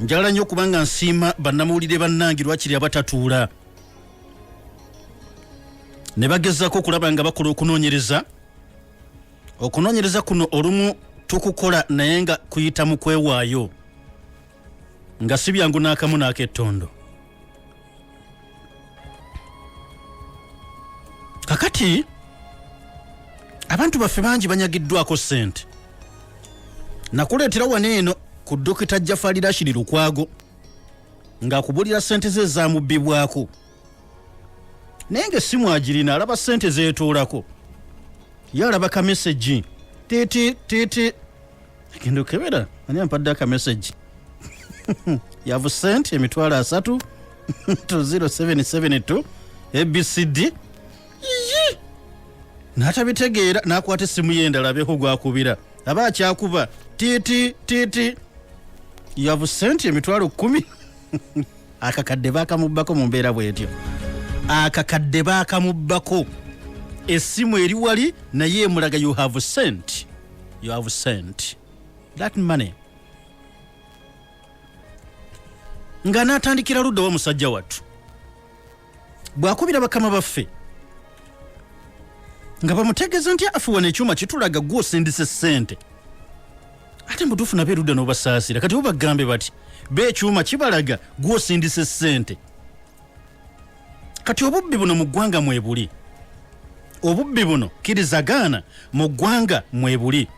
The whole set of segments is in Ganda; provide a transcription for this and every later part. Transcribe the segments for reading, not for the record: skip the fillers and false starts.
njagala nnyo kubanga nsiima bannamawulire bannange lwakiri abatatuula ne bagezaako okulaba nga bakola okunoonyereza kuno olumu tukukola naye nga kuyita mu kwewaayo nga si byangu n'akamu n'ak'ettondo. Kakati abantu baffe bangi banyagiddwako ssente. Nakuleetera wano eno ku Dokita Jafari Rashid Lukwago ng'akubulira ssente ze zaamubbibwako. Naye ng'essimu agirina alaba ssente zeetoolako. Ye alaba ka message titi agenda okebera ani ampadde aka message yavu sent emitwalo 3 to 0772 ABCD n'atabitegeera n'akwata essimu ye endala abeeko gwakubira aba akyakuba titi yavu sent emitwalo 10 akakadde baakamubbako mu mbeera bwetyo. Akakadde baakamubbako essimu eri wali naye emulaga you have sent that money. Nga n'atandikira ludda wa musajja wattu bw'akubira bakama baffe nga bamutegeeza nti afuwa n'ekyuma kitulaga gw'osindise ssente ate mutuufu nabo erudda n'obasaasira kati bagambe bati beekyuma kibalaga gw'osindise ssente. Kati obubbi buno mu ggwanga mwebuli, obubbi buno kirizagaana mu ggwanga mwebuli.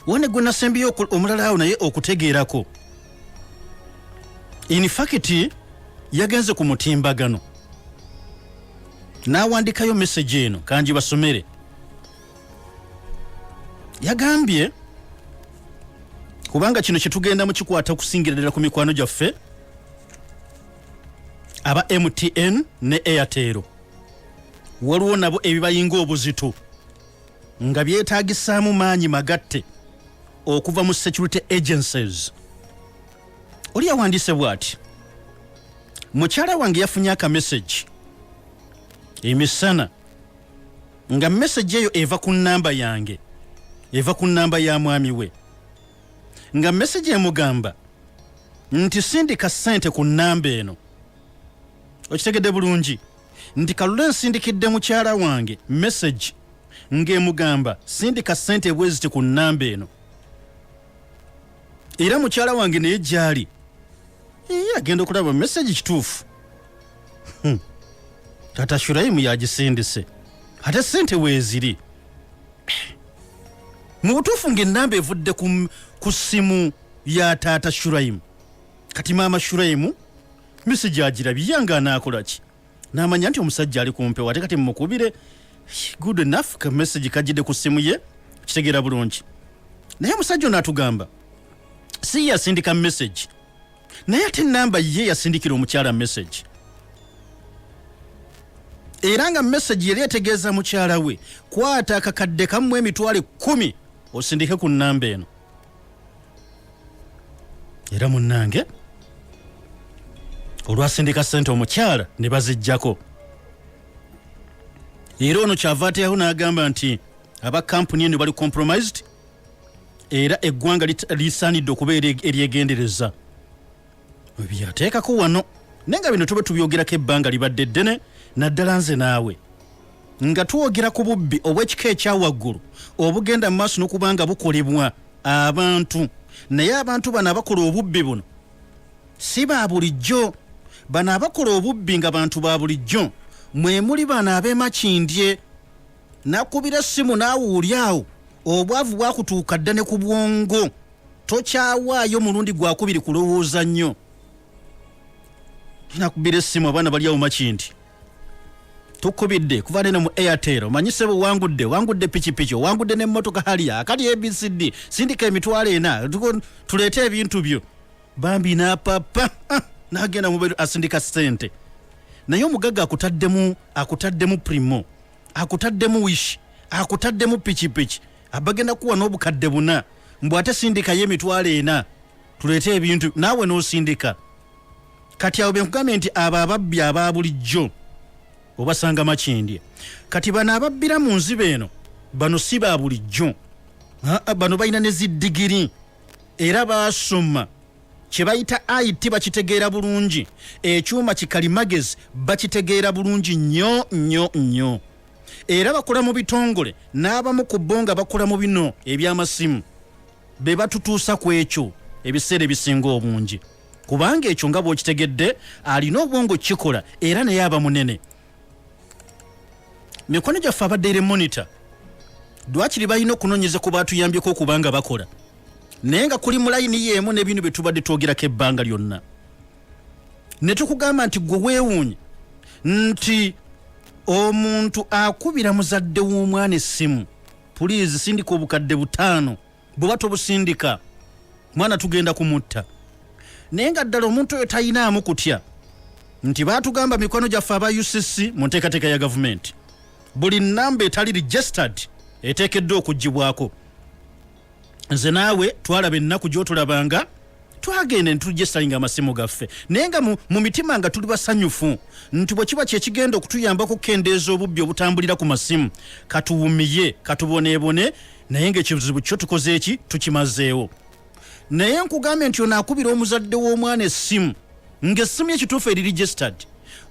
Wane gwe nasembiyo omulala awo naye okutegeerako. In fact yagenze ku mutimbagano n'awandikayo message eno kanji basomere. Yagambye kubanga kino kitugenda mu kikwata kusingira ddala ku mikwano gyaffe aba MTN ne Airtel waliwo nabo ebibayinga obuzito nga byetaagisaamu maanyi magatte okuva mu security agencies. Oli yawandiise bw'ati: mukyala wange yafunye aka message emisana nga message eyo eva ku nnamba yange, eva ku nnamba ya mwami we, nga message emugamba nti sindika ssente ku nnamba eno. Okitegedde bulungi nti kalule nsindikidde mukyala wange message ng'emugamba sindika ssente bweziti ku nnamba eno. Era mukyala wange naye gyali agenda okulaba message kituufu. Tata Shuraimu yagisindise ate ssente weeziri. Mu butuufu ng'ennamba evudde ku ssimu ya Tata Shuraimu. Kati maama Shuraimu message agirabye yanga anaakola ki? N'amanya nti omusajja ali kumpe wate kati mukubire. Good enough ka message kajidde ku ssimu ye kitegeera bulungi. Naye omusajja n'atugamba si yasindika message naye ate nnamba ye yasindikira omukyala message. Era nga message yali etegeeza mukyala we kwata akakadde kamu emitwalo 10 osindike ku nnamba eno. Era munnange olwasindika ssente omukyala ne bazijjako. Era ono kyava ateyaho n'agamba nti aba kampuni eno bali compromised era eggwanga lisaanidde okubeera eryegendereza. Byateekako wano naye nga bino tube tubyogerako ebbanga libadde ddene naddala nze naawe nga tuwogera ku bubbi obw'ekika ekyawaggulu obugenda mu maaso n'okubanga bukolebwa abantu. Naye abantu bano abakola obubbi buno si ba bulijjo. Bano abakola obubbi nga bantu ba bulijjo mwe muli bano ab'emakindye. Nakubira essimu naawuuli awo obwavu bwakutuuka dda ne ku bwongo tokyawaayo mulundi gwakubiri kulowooza nnyo. Nakubira essimu abaana bali awo makindi tukubidde kuva neno mu Airtel omanyise wangudde pikipiki wangudde n'emmotoka haliya akali ABCD sindika emitwalo 4 tuleete ebintu byo. Bambi n'apapa n'agenda mubeeru asindika ssente. Naye omugagga akutaddemu primo, akutaddemu wish, akutaddemu pikipiki, abagenda kuwa n'obukadde 4 mbw ate sindika ye emitwalo 4 tuleete ebintu naawe n'osindika. Kati awo benkugambye nti abo ababbi aba bulijjo obasanga makindye. Kati bano ababbira mu nziba eno bano si ba bulijjo. Bano balina ne ziddigiri era basoma kye bayita IT bakitegeera bulungi, ekyuma kikalimagezi bakitegeera bulungi nnyo. Era bakola mu bitongole n'abamu ku bo nga bakola mu bino eby'amasimu be batutuusa ku ekyo ebiseera ebisinga obungi, kubanga ekyo nga bw'okitegedde alina obwongo kikola era naye aba munene. Mikono gyaffe abadde monitor lwakiri balina okunoonyeza ku baatuyambyeko okubanga bakola, naye nga kuli mu layini yeemu n'ebintu bye tubadde twogerako ebbanga lyonna. Ne tukugamba nti gwe weewuunye nti omuntu akubira muzadde w'omwana essimu, puliizi sindika obukadde 5, bw'oba tobusindika mwana tugenda kumutta. Naye nga ddala omuntu oyo talinaamu kutya nti baatugamba mikono gyaffe aba UCC mu nteekateeka ya gavumenti buli nnamba etali registered eteekeddwa okuggibwako. Nze naawe twalaba ennaku gy'otulabanga twagenda ne turegistaringa amasimu gaffe, naye nga mu mitima nga tuli basanyufu nti bwe kiba kyekigenda okutuyambako okukendeeza obubbi obutambulira ku masimu, katuwumiye katuboneebone, naye ng'ekizibu kyo tukoze eki tukimazeewo. Naye nkugambye nti ono akubira omuzadde w'omwana essimu ng'essimu ekituufu eri registered,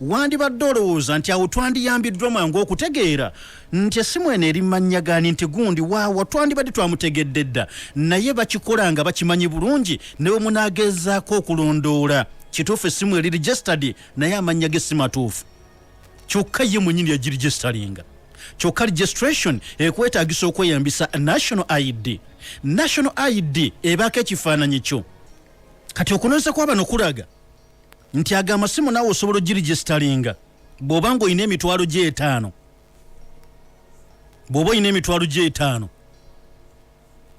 wandibadde olowooza nti awo twandiyambiddwa mangu okutegeera nti essimu eno eri mannya gaani, nti gundi waawa twandibadde twamutegedde dda, naye bakikola nga bakimanyi bulungi ne bwe munaagezaako okulondoola kituufu essimu eri registered naye amannya g'essimu atuufu, kyokka ye mwennyini yagiregistaringa. Kyokka registration ekwetaagisa okweyambisa national ID. National ID ebaako ekifaananyi kyo. Kati okunoonyeza kwa bano kulaga nti aga amasimu naawe osobola ogiregistaringa bw'oba ng'olina emitwalo gy'etaano. Bw'oba olina emitwalo gy'etaano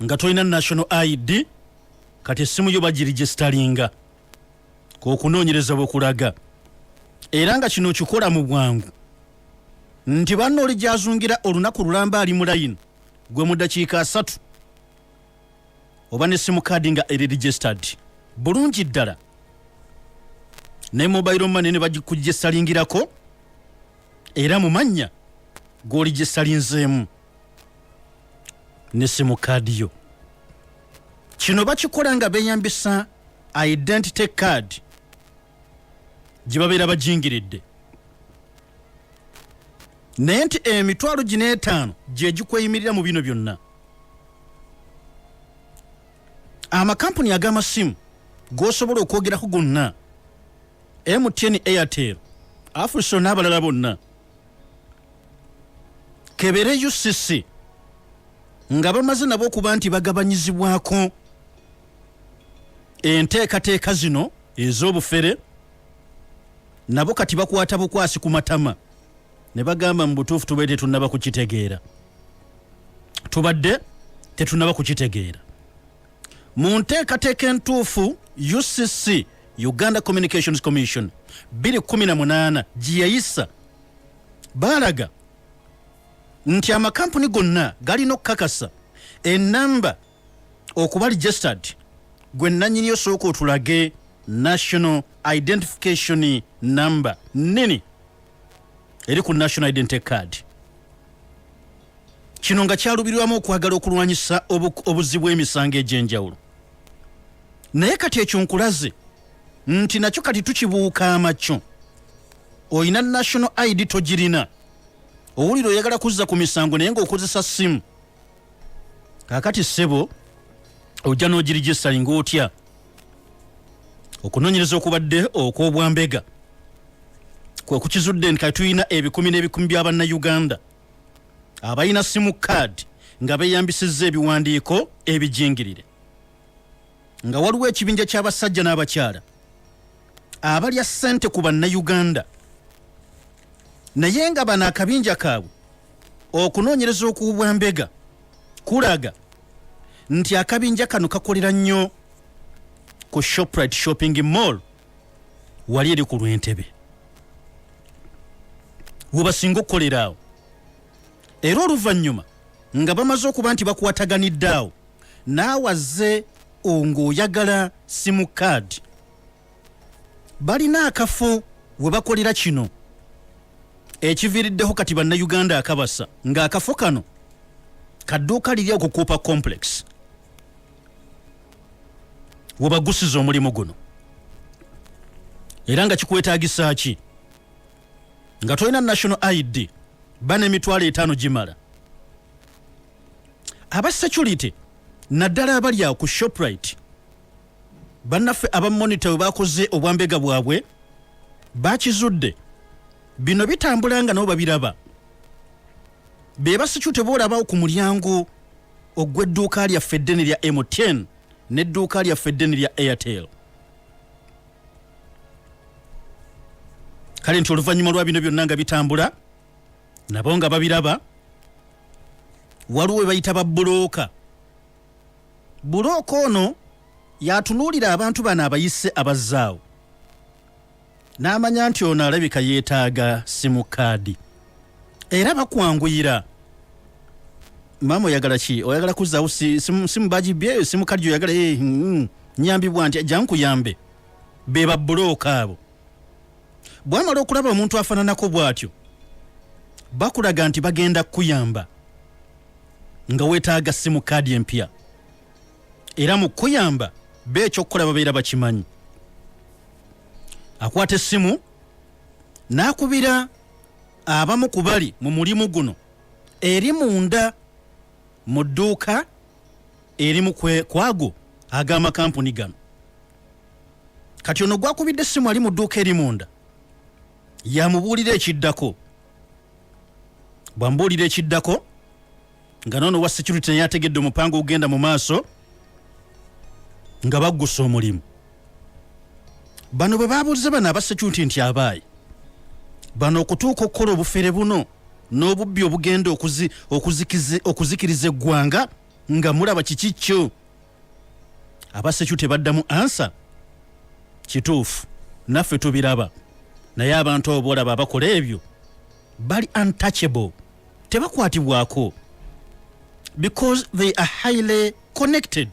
nga tolina national ID, kati essimu yo bagiregistaringa k'okunoonyereza bwe kulaga. Era nga kino kikola mu bwangu nti banno oli gy'azungira olunaku lulamba ali mu layini gwe mu ddakiika 3 oba n'essimu kaadi nga eri registered bulungi ddala, ne mobile money ne bagikuregistaringirako era mu mannya g'oregistarinzeemu n'essimu kaadi yo. Kino bakikola nga beeyambisa identity card gye babeera bajingiridde, naye nti emitwalo 5 gye gikweyimirira mu bino byonna. Amakampuni ag'amasimu g'osobola okwogerako gonna, MTN, Airtel, Africell n'abalala bonna, kebere UCC nga bamaze nabo okuba nti bagabanyizibwako enteekateeka zino ez'obufere, nabo kati bakwata bukwasi ku matama ne bagamba mu butuufu tubadde tetunnaba kukitegeera. Tubadde tetunnaba kukitegeera. Mu nteekateeka entuufu UCC, Uganda Communications Commission 2018 giyayisa baalaga nti amakampuni gonna galina okukakasa ennamba okuba registered gwe nannyini osooka otulage national identification number nini eri ku national identity card. Kino nga kyalubirwamu okwagala okulwanyisa obuzibu emisango egy'enjawulo. Naye kati ekyo nkulaze nti nakyo kati tukibuuka amacyo. Oyina national ID togirina, owulira oyagala kuzza ku misango naye ng'okozesa simu. Kaakati ssebo ojja n'ogiregistaringa otya? Okunoonyereza okubadde okw'obwambega kwe kukizudde nti kati tulina ebikumi n'ebikumi by'Abannayuganda abalina simu kaadi nga beeyambisizza ebiwandiiko ebijingirire, nga waliwo ekibinja ky'abasajja n'abakyala abalya ssente ku Bannayuganda, naye nga bano akabinja kaabwe okunoonyereza okw'obwambega kulaga nti akabinja kano kakolera nnyo ku Shoprite shopping mall wali eri ku Lwentebe webasinga okukolera awo. Era oluvannyuma nga bamaze okuba nti bakwataganidde awo, naawazze ng'oyagala simu kaadi, balina akafo we bakolera kino ekiviiriddeho kati Bannayuganda akabasa, ng'akafo kano kadduuka liri okukuupa complex. webagusiza omulimu guno era nga kikwetaagisa ki nga tolina national ID bana emitwalo 5 gimala aba security naddala abali awo ku Shoprite bannaffe abamonitor bakoze obwambega bwabwe bakizudde bino bitambula nga nabo babiraba beba security boolabawo ku mulyango ogw'edduuka lyaffe eddene lya M10 n'edduuka lyaffe eddene lya Airtel. Kale nti oluvannyuma lwa bino byonna nga bitambula nabo nga babiraba waliwo we bayita babbulooka. Bulooka ono yatunuulira abantu bano abayise abazzaawo n'amanya nti ono alabika yeetaaga simu kaadi era bakwanguyira. Mama oyagala ki? Oyagala kuzzaawo simu bagibye simu kaadi oyagala nyambibwa nti ajja nkuyambe. Be babbulooka abo. Bwamala okulaba omuntu afaananako bw'atyo bakulaga nti bagenda kuyamba nga weetaaga simu kaadi empya era mu kuyamba beekyokukola babeera bakimanyi. Akwata essimu n'akubira abamu ku bali mu mulimu guno eri munda mu dduuka eri mu kwago ag'amakampuni gano. Kati ono gwakubidde essimu ali mu dduuka eri munda yamubuulira ekiddako. Bwambuulira ekiddako nga noono wa security naye ategedde omupango ogenda mu maaso nga baggusa omulimu. Bano bwe baabuuliza bano aba security nti abaayi bano okutuuka okukola obufere buno n'obubbi obugenda okuzikiriza eggwanga nga mulaba kiki kyo? Aba security baddamu ansa kituufu naffe tubiraba naye abantu abo boolaba abakola ebyo bali untouchable tebakwatibwako because they are highly connected.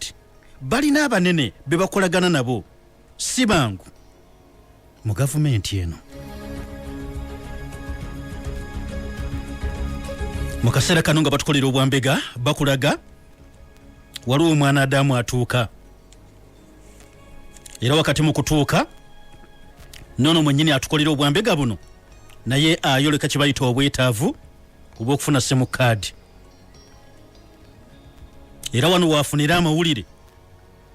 Balina abanene be bakolagana nabo si bangu mu gavumenti eno. Mu kaseera kano nga batukolera obwambega bakulaga waliwo omwana Adamu atuuka era wakati mu kutuuka nono mwennyini atukolera obwambega buno naye ayoleka kye bayita obwetaavu obw'okufuna simu kaadi. Era wano waafunira amawulire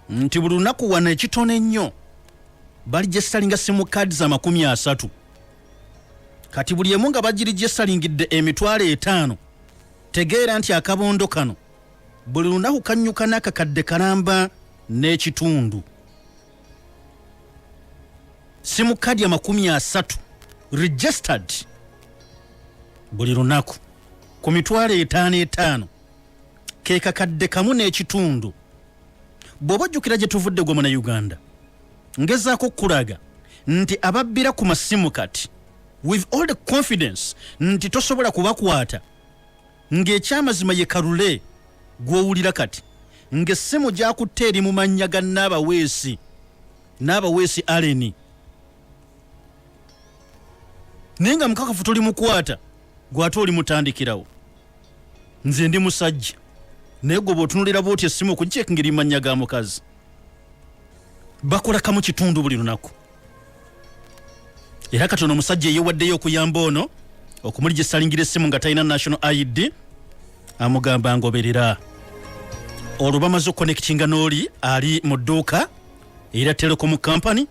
nti buli lunaku wano ekitono ennyo baligyesalinga simu kaadi za 30. Kati buli emu nga bagirigyesalingidde emitwalo 5. Tegeera nti akabondo kano buli lunaku kannyuka n'akakadde kalamba n'ekitundu. Simu kaadi ya 30 registered buli lunaku ku mitwalo 5 ke kakadde kamu n'ekitundu. Bw'oba ojjukira gye tuvudde gwe mu Uganda ngezaako okulaga nti ababbira ku masimu kati with all the confidence nti tosobola kubakwata ng'ekyamazima ye kalule gw'owulira kati ng'essimu gy'akutte eri mu mannya ga n'abaweesi Aleni naye nga mukakafu toli mukwata gw'ate oli mutandikirawo. Nze ndi musajja naye gwe bw'otunulira bw'oti essimu okugyekingeri mannya ga mukazi. Bakola kamu kitundu buli lunaku. Era kati ono omusajja yeewaddeyo okuyamba ono okumuligyesalingira essimu nga talina national ID amugamba ngoberera. Olwo bamaze okuconnectinga n'oli ali mu dduuka era telecom company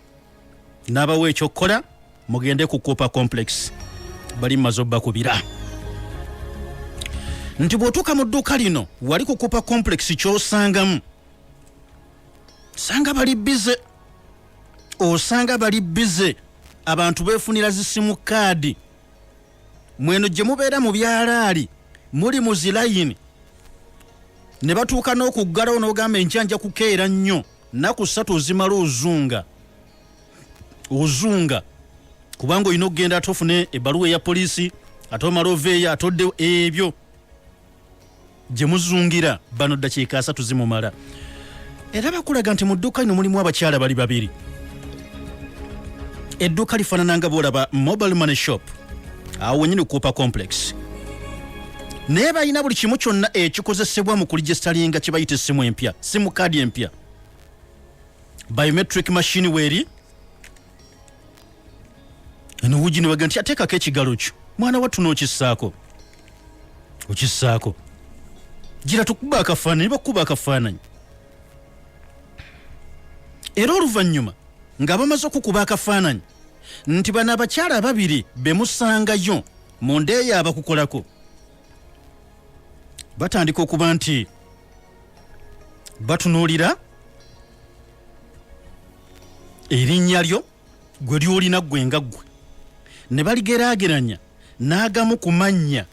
n'abawa ekyokukola mugende ku Cooper Complex bali mazo bakubira. Nti bw'otuuka mu dduuka lino wali ku Cooper Complex ky'osangamu sanga bali bize. Osanga bali bize abantu beefunira zisimu kaadi. Mweno gye mubeera mu byalaali muli mu zilayini ne batuuka n'okuggalawo n'ogamba enjanja kukeera nnyo naku 3 ozimala ozunga kubanga olina okugenda ate ofune ebbaluwa eya poliisi ate omala oveeyo ate oddewo ebyo gye muzungira bano ddakiika 3 zimumala. Era bakulaga nti mu dduuka lino mulimu abakyala bali 2. Edduuka lifaanana nga bw'olaba mobile money shop awo wennyini Cooper Complex naye balina buli kimu kyonna ekikozesebwa mu kuligyesalinga kye bayita essimu empya simu kaadi empya. biometric machine weeri eno wuji ne baga nti ateekako ekigalo kyo mwana wattu n'okissaako gira tukuba akafaananyi bakuba akafaananyi era oluvannyuma nga bamaze okukuba akafaananyi nti bano abakyala ababiri bemusangayo mu ndeeyo abakukolako batandika okuba nti batunuulira erinnya lyo gwe lyolina gwe nga ggwe ne baligeraageranya n'agamu ku mannya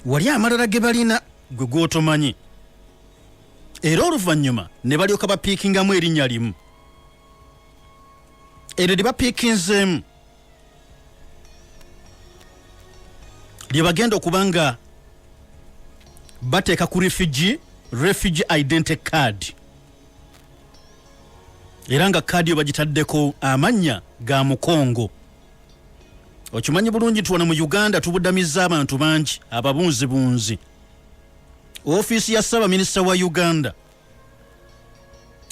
wali amalala ge balina gwe gw'otomanyi era oluvannyuma ne balyoka bapiikingamu erinnya limu eryo lye bapiikinzeemu lye bagenda okuba nga bateeka ku refugee identity card era nga kaadi yo bagitaddeko amannya ga mukongo. Okimanyi bulungi tuwana mu Uganda tubuddamizza abantu bangi ababunzibunzi. Ofiisi ya Ssaabaminisita wa Uganda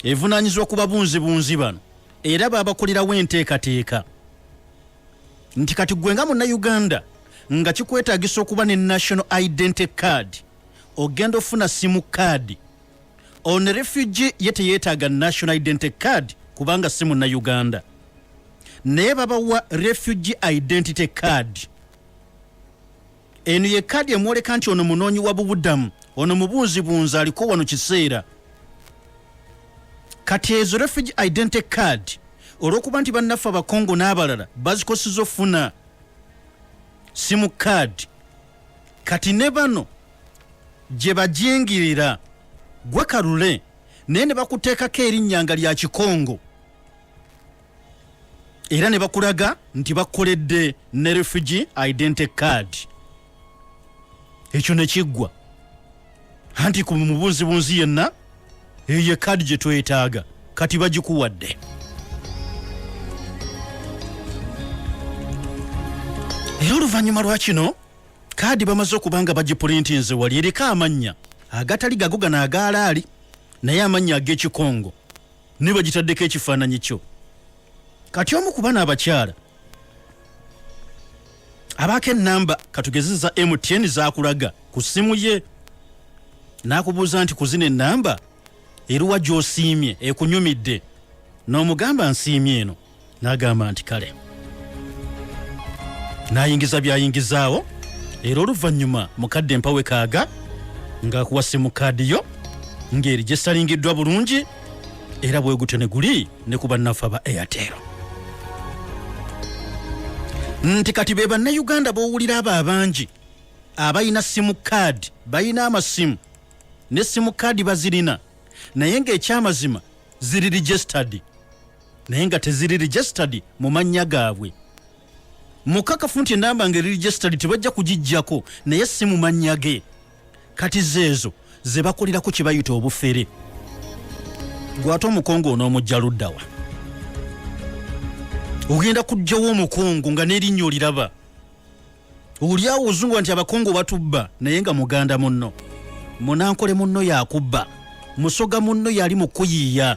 evunaanyizibwa ku babunzibunzi bano era baabakolerawo enteekateeka nti kati gwe nga Munnayuganda nga kikwetaagisa okuba ne National Identity Card ogenda ofuna simu card. On refugee ye teyeetaaga National Identity Card kubanga si Munnayuganda naye babawa Refugee Identity Card. Eno ye kadi emwoleka nti ono munoonyi wa bubuddamu, ono mubunzibunzi aliko wano kiseera. Kati ezo Refugee Identity Card olw'okuba nti bannaffe abakongo n'abalala bazikosezza ofuna simu card, kati ne bano gye bajingirira gwe kalule naye ne bakuteekako erinnya nga lya Kikongo era ne bakulaga nti bakoledde ne Refugee Identity Card. Ekyo ne kiggwa anti ku mubunzibunzi yenna eyo kadi gye twetaaga kati bagikuwadde. Era oluvannyuma lwa kino kadi bamaze okuba nga bagipulintinze wali eriko amannya agatali gago gano agaalaali naye amannya ag'Ekikongo ne bagitaddeko ekifaananyi kyo. Kati omu ku bano abakyala abaako ennamba katugezeza MTN zakulaga ku ssimu ye n'akubuuza nti ku zino ennamba eruwa gy'osiimye ekunyumidde, n'omugamba nsiimye eno, n'agamba nti kale, n'ayingiza byayingizaawo era oluvannyuma mukadde mpawe kaaga ng'akuwa simu kaadi yo ng'eri gye salingiddwa bulungi era bwegute ne guli ne ku bannaffe aba Airtel. Nti kati be Bannayuganda b'owulira abo abangi abayina simu kaadi bayina amasimu ne simu kaadi bazirina naye ng'ekyamazima ziri registered naye nga teziri registered mu mannya gaabwe. Mukakafu nti ennamba ng'eri registered tebajja kugijjako naye si mu mannya ge. Kati zeezo ze bakolirako kye bayita obufere. Gwate omukongo onoomujja luddawa ogenda kuggyawo omukongo nga n'erinnya oliraba oli awo ozungu nti abakongo batubba naye nga muganda munno, munankole munno yakubba, musoga munno yali mu kuyiiya.